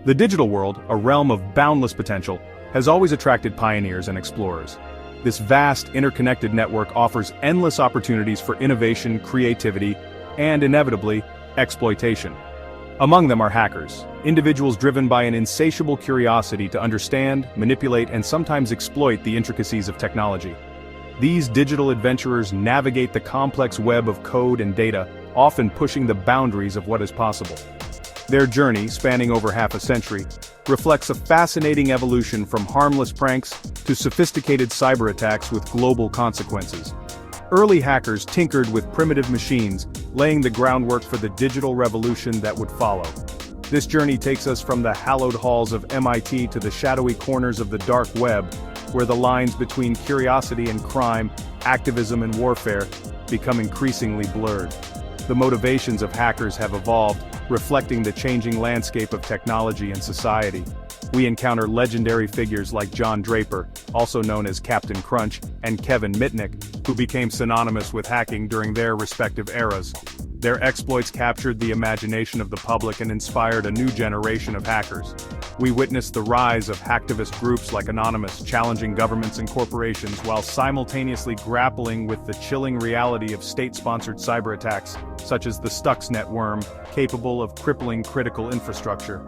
The digital world, a realm of boundless potential, has always attracted pioneers and explorers. This vast, interconnected network offers endless opportunities for innovation, creativity, and inevitably, exploitation. Among them are hackers, individuals driven by an insatiable curiosity to understand, manipulate, and sometimes exploit the intricacies of technology. These digital adventurers navigate the complex web of code and data, often pushing the boundaries of what is possible. Their journey, spanning over half a century, reflects a fascinating evolution from harmless pranks to sophisticated cyber attacks with global consequences. Early hackers tinkered with primitive machines, laying the groundwork for the digital revolution that would follow. This journey takes us from the hallowed halls of MIT to the shadowy corners of the dark web, where the lines between curiosity and crime, activism and warfare, become increasingly blurred. The motivations of hackers have evolved, reflecting the changing landscape of technology and society. We encounter legendary figures like John Draper, also known as Captain Crunch, and Kevin Mitnick, who became synonymous with hacking during their respective eras. Their exploits captured the imagination of the public and inspired a new generation of hackers. We witnessed the rise of hacktivist groups like Anonymous challenging governments and corporations while simultaneously grappling with the chilling reality of state-sponsored cyber attacks, such as the Stuxnet worm, capable of crippling critical infrastructure.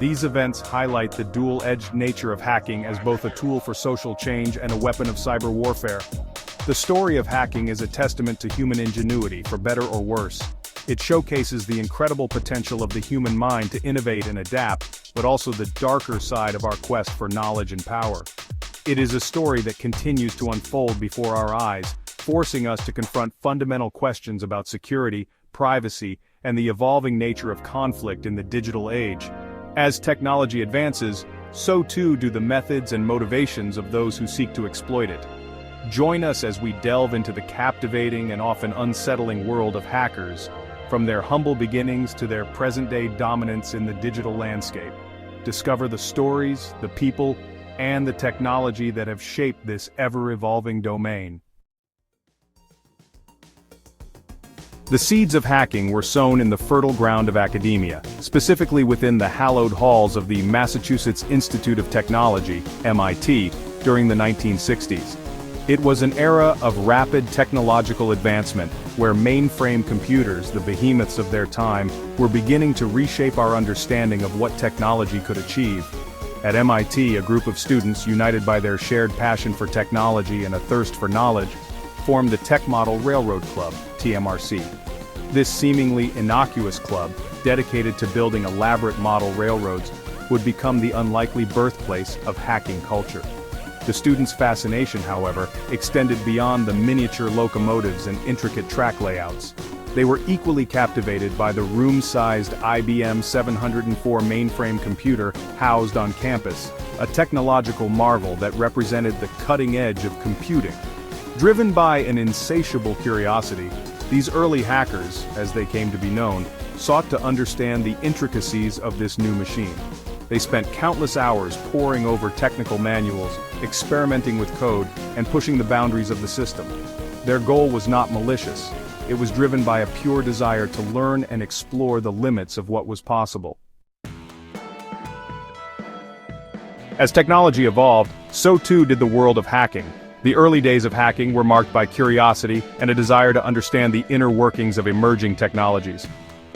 These events highlight the dual-edged nature of hacking as both a tool for social change and a weapon of cyber warfare. The story of hacking is a testament to human ingenuity, for better or worse. It showcases the incredible potential of the human mind to innovate and adapt, but also the darker side of our quest for knowledge and power. It is a story that continues to unfold before our eyes, forcing us to confront fundamental questions about security, privacy, and the evolving nature of conflict in the digital age. As technology advances, so too do the methods and motivations of those who seek to exploit it. Join us as we delve into the captivating and often unsettling world of hackers, from their humble beginnings to their present-day dominance in the digital landscape. Discover the stories, the people, and the technology that have shaped this ever-evolving domain. The seeds of hacking were sown in the fertile ground of academia, specifically within the hallowed halls of the Massachusetts Institute of Technology, MIT, during the 1960s. It was an era of rapid technological advancement, where mainframe computers, the behemoths of their time, were beginning to reshape our understanding of what technology could achieve. At MIT, a group of students united by their shared passion for technology and a thirst for knowledge, formed the Tech Model Railroad Club, TMRC. This seemingly innocuous club, dedicated to building elaborate model railroads, would become the unlikely birthplace of hacking culture. The students' fascination, however, extended beyond the miniature locomotives and intricate track layouts. They were equally captivated by the room-sized IBM 704 mainframe computer housed on campus, a technological marvel that represented the cutting edge of computing. Driven by an insatiable curiosity, these early hackers, as they came to be known, sought to understand the intricacies of this new machine. They spent countless hours poring over technical manuals, experimenting with code, and pushing the boundaries of the system. Their goal was not malicious. It was driven by a pure desire to learn and explore the limits of what was possible. As technology evolved, so too did the world of hacking. The early days of hacking were marked by curiosity and a desire to understand the inner workings of emerging technologies.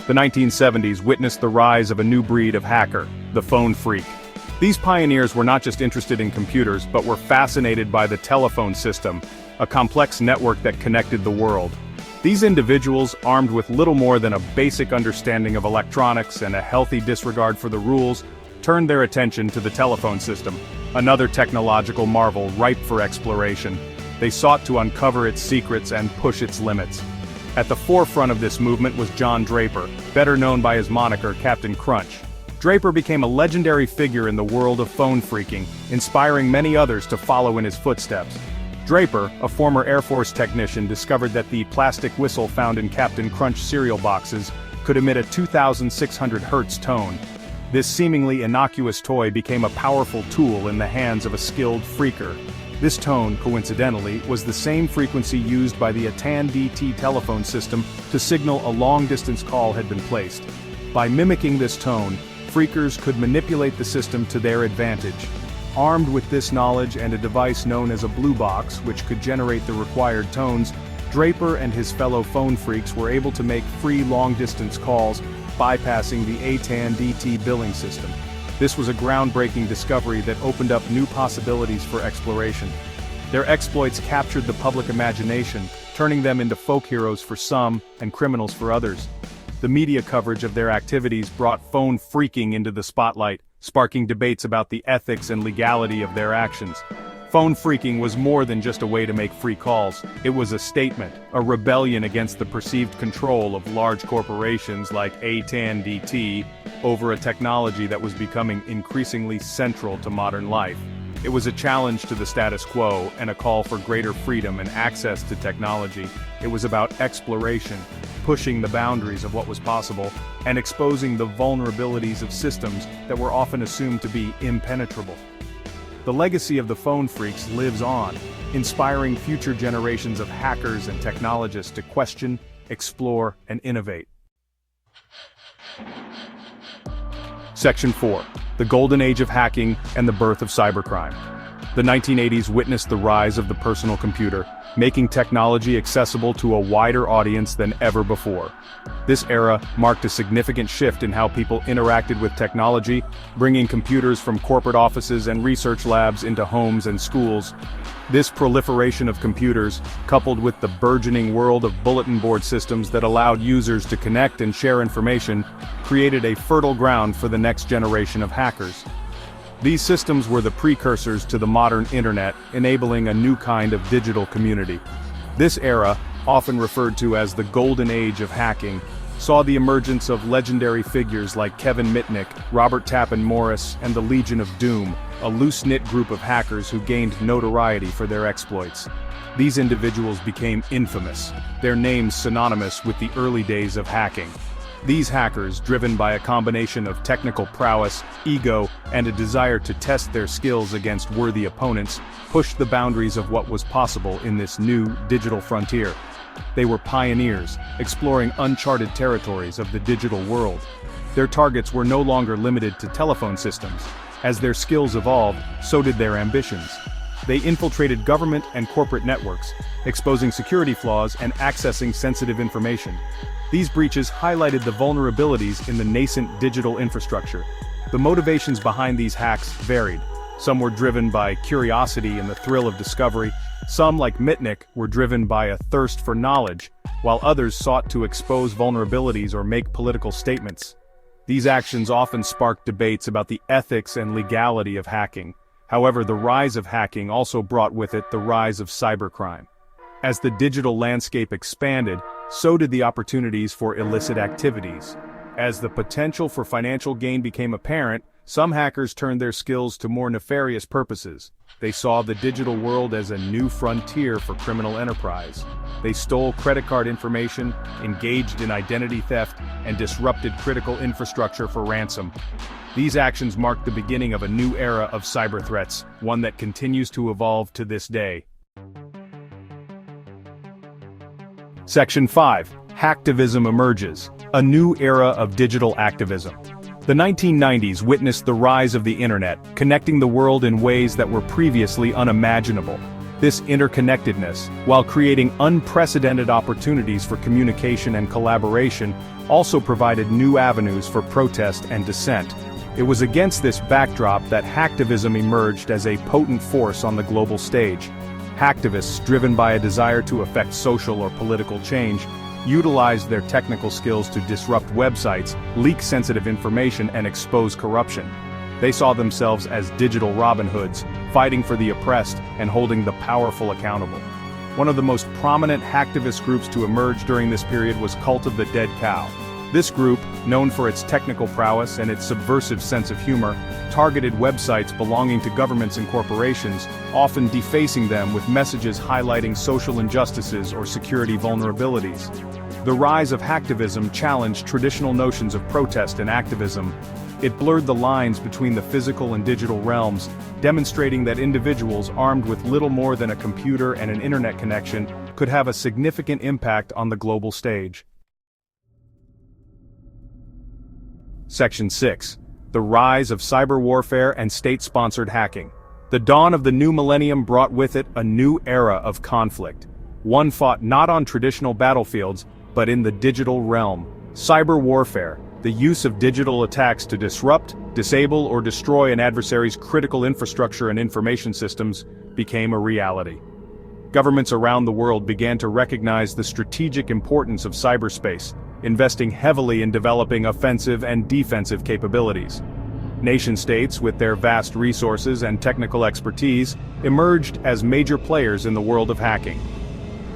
The 1970s witnessed the rise of a new breed of hacker, the phone phreak. These pioneers were not just interested in computers, but were fascinated by the telephone system, a complex network that connected the world. These individuals, armed with little more than a basic understanding of electronics and a healthy disregard for the rules, turned their attention to the telephone system, another technological marvel ripe for exploration. They sought to uncover its secrets and push its limits. At the forefront of this movement was John Draper, better known by his moniker Captain Crunch. Draper became a legendary figure in the world of phone phreaking, inspiring many others to follow in his footsteps. Draper, a former Air Force technician, discovered that the plastic whistle found in Captain Crunch cereal boxes could emit a 2,600 Hz tone. This seemingly innocuous toy became a powerful tool in the hands of a skilled phreaker. This tone, coincidentally, was the same frequency used by the ATAN-DT telephone system to signal a long-distance call had been placed. By mimicking this tone, phreakers could manipulate the system to their advantage. Armed with this knowledge and a device known as a blue box, which could generate the required tones, Draper and his fellow phone phreaks were able to make free long-distance calls, bypassing the AT&T billing system. This was a groundbreaking discovery that opened up new possibilities for exploration. Their exploits captured the public imagination, turning them into folk heroes for some and criminals for others. The media coverage of their activities brought phone phreaking into the spotlight, sparking debates about the ethics and legality of their actions. Phone phreaking was more than just a way to make free calls. It was a statement, a rebellion against the perceived control of large corporations like AT&T over a technology that was becoming increasingly central to modern life. It was a challenge to the status quo and a call for greater freedom and access to technology. It was about exploration, pushing the boundaries of what was possible, and exposing the vulnerabilities of systems that were often assumed to be impenetrable. The legacy of the phone phreaks lives on, inspiring future generations of hackers and technologists to question, explore, and innovate. Section 4. The Golden Age of Hacking and the Birth of Cybercrime. The 1980s witnessed the rise of the personal computer, making technology accessible to a wider audience than ever before. This era marked a significant shift in how people interacted with technology, bringing computers from corporate offices and research labs into homes and schools. This proliferation of computers, coupled with the burgeoning world of bulletin board systems that allowed users to connect and share information, created a fertile ground for the next generation of hackers. These systems were the precursors to the modern internet, enabling a new kind of digital community. This era, often referred to as the Golden Age of Hacking, saw the emergence of legendary figures like Kevin Mitnick, Robert Tappan Morris, and the Legion of Doom, a loose-knit group of hackers who gained notoriety for their exploits. These individuals became infamous, their names synonymous with the early days of hacking. These hackers, driven by a combination of technical prowess, ego, and a desire to test their skills against worthy opponents, pushed the boundaries of what was possible in this new digital frontier. They were pioneers, exploring uncharted territories of the digital world. Their targets were no longer limited to telephone systems. As their skills evolved, so did their ambitions. They infiltrated government and corporate networks, exposing security flaws and accessing sensitive information. These breaches highlighted the vulnerabilities in the nascent digital infrastructure. The motivations behind these hacks varied. Some were driven by curiosity and the thrill of discovery. Some, like Mitnick, were driven by a thirst for knowledge, while others sought to expose vulnerabilities or make political statements. These actions often sparked debates about the ethics and legality of hacking. However, the rise of hacking also brought with it the rise of cybercrime. As the digital landscape expanded, so did the opportunities for illicit activities. As the potential for financial gain became apparent, some hackers turned their skills to more nefarious purposes. They saw the digital world as a new frontier for criminal enterprise. They stole credit card information, engaged in identity theft, and disrupted critical infrastructure for ransom. These actions marked the beginning of a new era of cyber threats, one that continues to evolve to this day. Section 5. Hacktivism emerges, a new era of digital activism. The 1990s witnessed the rise of the internet, connecting the world in ways that were previously unimaginable. This interconnectedness, while creating unprecedented opportunities for communication and collaboration, also provided new avenues for protest and dissent. It was against this backdrop that hacktivism emerged as a potent force on the global stage. Hacktivists, driven by a desire to effect social or political change, utilized their technical skills to disrupt websites, leak sensitive information, and expose corruption. They saw themselves as digital Robin Hoods, fighting for the oppressed and holding the powerful accountable. One of the most prominent hacktivist groups to emerge during this period was Cult of the Dead Cow. This group, known for its technical prowess and its subversive sense of humor, targeted websites belonging to governments and corporations, often defacing them with messages highlighting social injustices or security vulnerabilities. The rise of hacktivism challenged traditional notions of protest and activism. It blurred the lines between the physical and digital realms, demonstrating that individuals armed with little more than a computer and an internet connection could have a significant impact on the global stage. Section 6. the rise of cyber warfare and state-sponsored hacking. The dawn of the new millennium brought with it a new era of conflict. One fought not on traditional battlefields, but in the digital realm. Cyber warfare, the use of digital attacks to disrupt, disable, or destroy an adversary's critical infrastructure and information systems, became a reality. Governments around the world began to recognize the strategic importance of cyberspace, investing heavily in developing offensive and defensive capabilities. Nation-states, with their vast resources and technical expertise, emerged as major players in the world of hacking.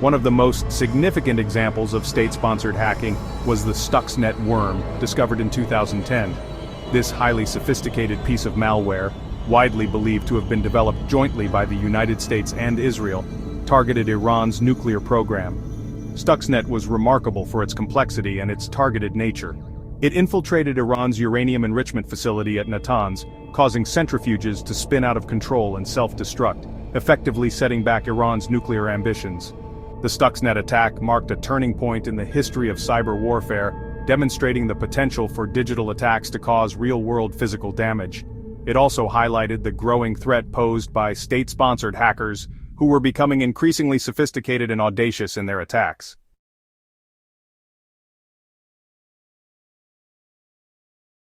One of the most significant examples of state-sponsored hacking was the Stuxnet worm, discovered in 2010. This highly sophisticated piece of malware, widely believed to have been developed jointly by the United States and Israel, targeted Iran's nuclear program. Stuxnet was remarkable for its complexity and its targeted nature. It infiltrated Iran's uranium enrichment facility at Natanz, causing centrifuges to spin out of control and self-destruct, effectively setting back Iran's nuclear ambitions. The Stuxnet attack marked a turning point in the history of cyber warfare, demonstrating the potential for digital attacks to cause real-world physical damage. It also highlighted the growing threat posed by state-sponsored hackers, who were becoming increasingly sophisticated and audacious in their attacks.